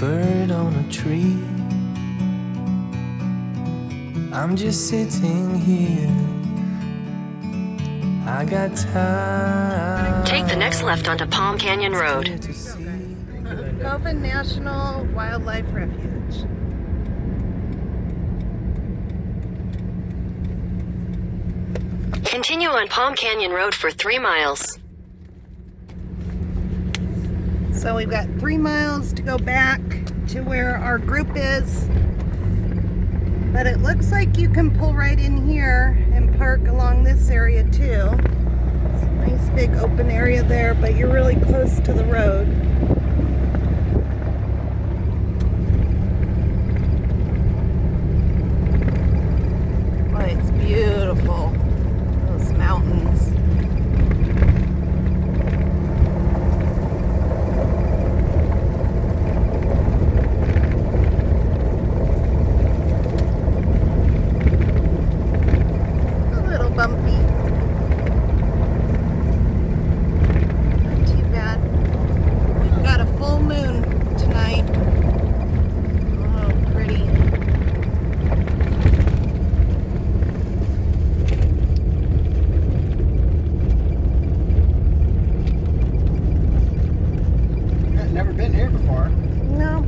bird on a tree. I'm just sitting here. I got time. Take the next left onto Palm Canyon Road. Coven National Wildlife Refuge. Continue on Palm Canyon Road for 3 miles. So we've got 3 miles to go back to where our group is. But it looks like you can pull right in here and park along this area too. It's a nice big open area there, but you're really close to the road. Oh, it's beautiful. Those mountains. Bumpy. Not too bad. We've got a full moon tonight. Oh, pretty. I've never been here before. No.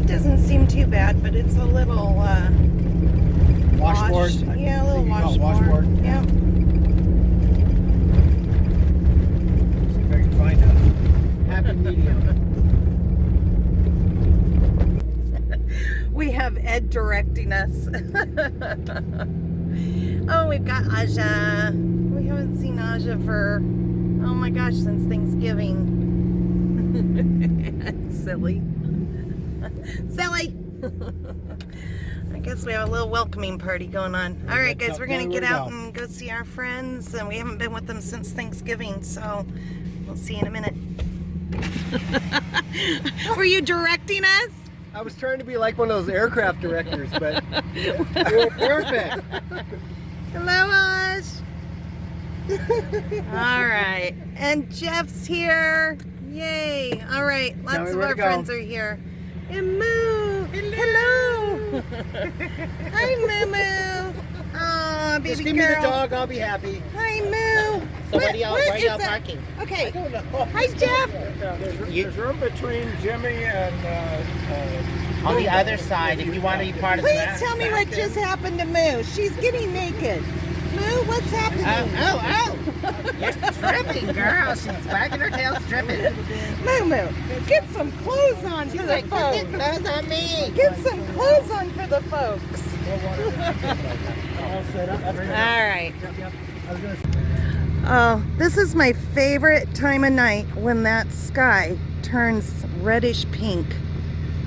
Doesn't seem too bad, but it's a little Washboard. washed. Yeah, a little washboard. Washboard. Yeah. See if I can find a happy medium. We have Ed directing us. Oh, we've got Aja. We haven't seen Aja for, oh my gosh, since Thanksgiving. Silly. Silly. I guess we have a little welcoming party going on. All right, guys, we're going to get out and go see our friends. And we haven't been with them since Thanksgiving, so we'll see you in a minute. Were you directing us? I was trying to be like one of those aircraft directors, but you were perfect. Hello, Ash. All right, and Jeff's here. Yay. All right, lots of our friends are here. And Moo! Hello! Hi, Moo Moo! Aw, baby Just give girl. me the dog, I'll be happy. Hi, Moo! So where are y'all parking? Okay. Hi, Jeff! There's room between Jimmy and... On the other side, if you want to be part of Please that. tell me what just happened to Moo. She's getting naked. Moo, what's happening? Oh! You're stripping, girl. She's wagging her tail stripping. Moo Moo, get some clothes on for the folks. Put the clothes on me. Get some clothes on for the folks. All right. Oh, this is my favorite time of night when that sky turns reddish pink.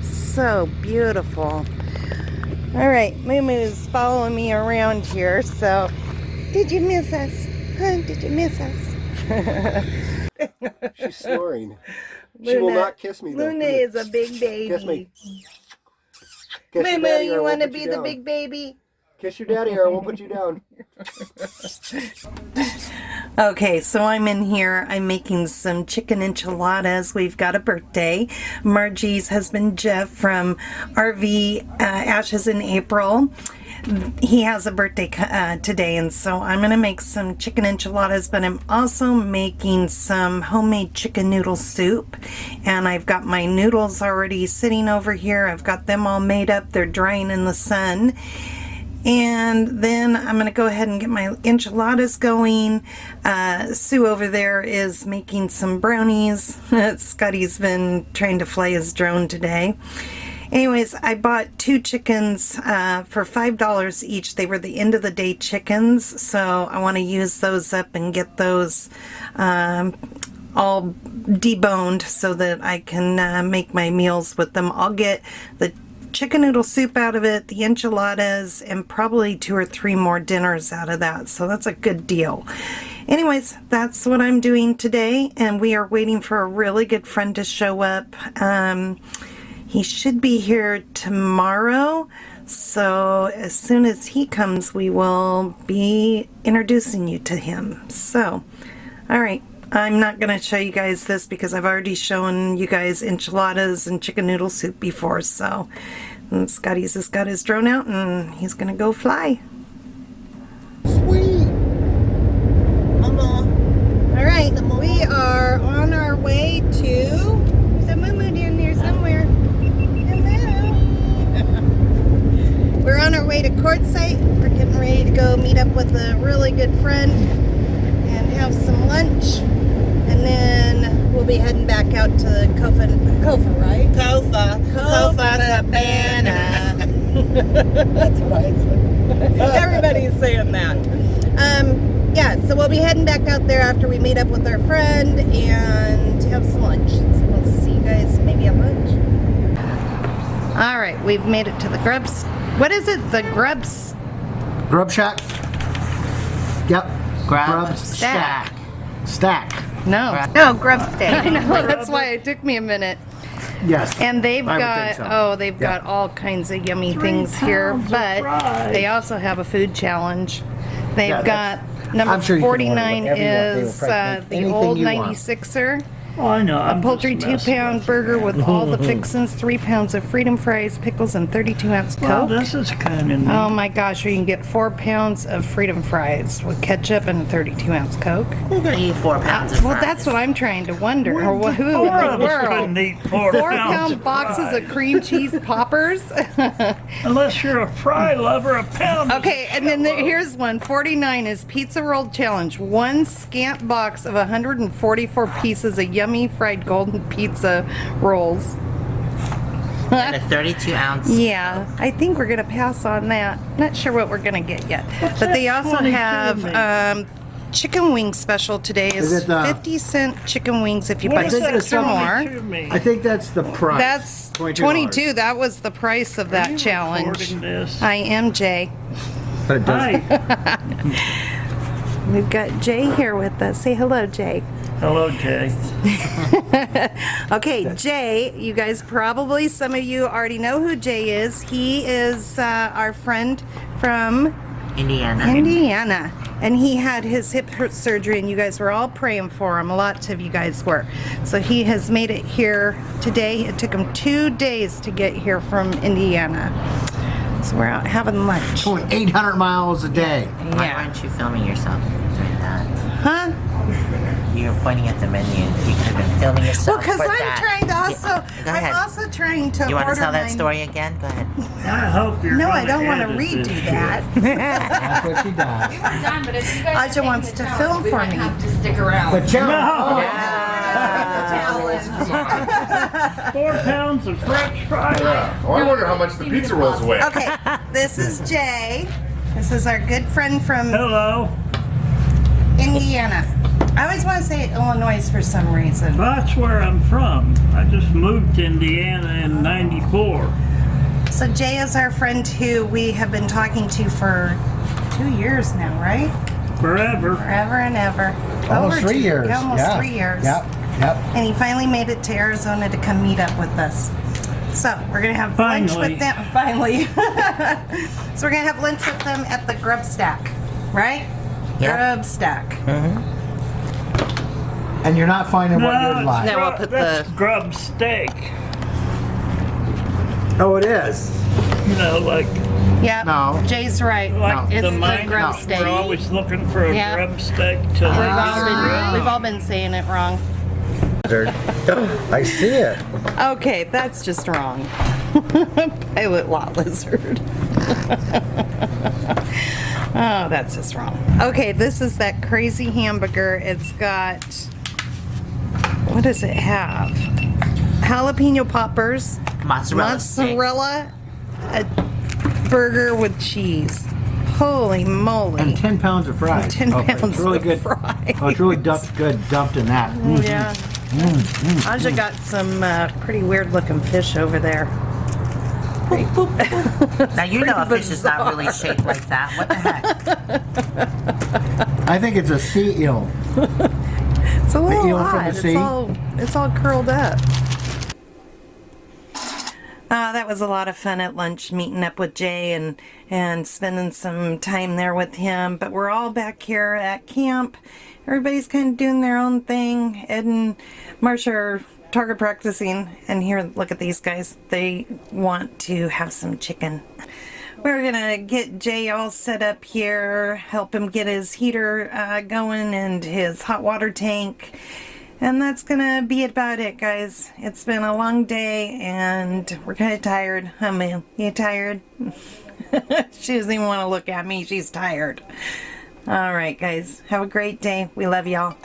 So beautiful. All right, Moo Moo's following me around here, so did you miss us? Huh? Did you miss us? She's snoring. She will not kiss me, though. Luna is a big baby. Kiss me. Kiss Moo your Moo, daddy or you I won't want to put be you the down. big baby? Kiss your daddy or I won't put you down. Okay, so I'm in here. I'm making some chicken enchiladas. We've got a birthday. Margie's husband, Jeff, from RV Ashes in April. He has a birthday today, and so I'm going to make some chicken enchiladas, but I'm also making some homemade chicken noodle soup. And I've got my noodles already sitting over here. I've got them all made up. They're drying in the sun. And then I'm going to go ahead and get my enchiladas going. Sue over there is making some brownies. Scotty's been trying to fly his drone today. Anyways, I bought 2 chickens for $5 each. They were the end of the day chickens, so I want to use those up and get those all deboned so that I can make my meals with them. I'll get the chicken noodle soup out of it, the enchiladas, and probably 2 or 3 more dinners out of that, so that's a good deal. Anyways, that's what I'm doing today, and we are waiting for a really good friend to show up. He should be here tomorrow. So as soon as he comes, we will be introducing you to him. So, all right. I'm not going to show you guys this because I've already shown you guys enchiladas and chicken noodle soup before. So, and Scotty's just got his drone out and he's going to go fly. Sweet. Mama. All right, we are on our way to... There's a moo-moo down there somewhere. Hello. We're on our way to Quartzsite. We're getting ready to go meet up with a really good friend and have some lunch. And then we'll be heading back out to Kofa, right? Kofa Cabana. That's what I said. Everybody's saying that. Yeah, so we'll be heading back out there after we meet up with our friend and have some lunch. So we'll see you guys maybe at lunch. All right, we've made it to the Grubs. What is it? The Grubs? Grub Shack? Yep. Grub Stack. Stack. No. No, Grub Steak. I know, that's why it took me a minute. Yes. And they've I would got, think so. they've got all kinds of yummy things here, but they also have a food challenge. They've Yeah, got number I'm sure you can order 49 whatever you want. They will is probably make the anything old you want. 96er. Oh, I know. A poultry 2-pound burger with all the fixins, 3 pounds of freedom fries, pickles, and 32-ounce Well, Coke. this is kind of neat. Oh my gosh, or you can get 4 pounds of freedom fries with ketchup and a 32-ounce Coke. Who's gonna eat 4 pounds of Well, fries? that's what I'm trying to wonder. Or who in Four the of us couldn't world? eat 4 pounds 4-pound of boxes fries. of cream cheese poppers. Unless you're a fry lover, a pound. Okay, and then here's one. 49 is Pizza Roll Challenge. 1 scant box of 144 pieces of yummy fried golden pizza rolls. And a 32-ounce. Yeah, I think we're gonna pass on that. Not sure what we're gonna get yet. But they also 22 have mean? chicken wing special today Is is it the- 50-cent chicken wings if you What buy does 6 or more. 22 mean? I think that's the price. That's $22. That was the price of that Are you challenge. recording this? I am Jay. But it does. Hi. We've got Jay here with us. Say hello, Jay. Hello, Jay. Okay, Jay, you guys probably, some of you already know who Jay is. He is our friend from Indiana. And he had his hip surgery, and you guys were all praying for him. Lots of you guys were. So he has made it here today. It took him 2 days to get here from Indiana. So we're out having lunch. Going 800 miles a day. Why Yeah. weren't you filming yourself doing that? Huh? You were pointing at the menu. You could have been filming yourself. Well, because for I'm that. trying to also, Go ahead. I'm also trying to You want to order tell that my- story again? Go ahead. I hope you're No, I gonna don't want to edit redo this that. That's what she does. Done, but if you guys Aja wants to film for me. have to stick around. But Joe, No. 4 pounds of French fries. Oh, I wonder how much the pizza rolls weigh. Okay, this is Jay. This is our good friend from Hello. Indiana. I always want to say Illinois for some reason. That's where I'm from. I just moved to Indiana in '94. So Jay is our friend who we have been talking to for 2 years now, right? Forever. Forever and ever. almost Over 3 2 years. Yeah, almost Yeah. 3 years. Yep. Yep. And he finally made it to Arizona to come meet up with us. So we're gonna have lunch Finally. with them. Finally. So we're gonna have lunch with them at the Grub Stack, right? Yeah. Grub Stack. And you're not finding what you'd like. No. I'll put that's the- grub steak. Oh, it is. You know, like Yep. No. Jay's right. It's the the mine. grub We're steak. always looking for a Yeah. grub steak to We've all been saying it wrong. I see it. Okay, that's just wrong. Pilot lot lizard. Oh, that's just wrong. Okay, this is that crazy hamburger. It's got, what does it have? Jalapeno poppers, mozzarella, a burger with cheese. Holy moly. And 10 pounds of fries. 10 Okay, pounds it's really of good. fries. Oh, it's really dumped in that. Yeah. Aja got some pretty weird looking fish over there. Now you know a pretty fish is not really bizarre. shaped like that. What the heck? I think it's a sea eel. It's a little eel from odd. the sea? It's all curled up. That was a lot of fun at lunch, meeting up with Jay and spending some time there with him. But we're all back here at camp. Everybody's kind of doing their own thing. Ed and Marcia are target practicing. And here, look at these guys. They want to have some chicken. We're gonna get Jay all set up here, help him get his heater going and his hot water tank. And that's gonna be about it, guys. It's been a long day and we're kind of tired. Huh, you tired? She doesn't even want to look at me. She's tired. All right, guys. Have a great day. We love y'all.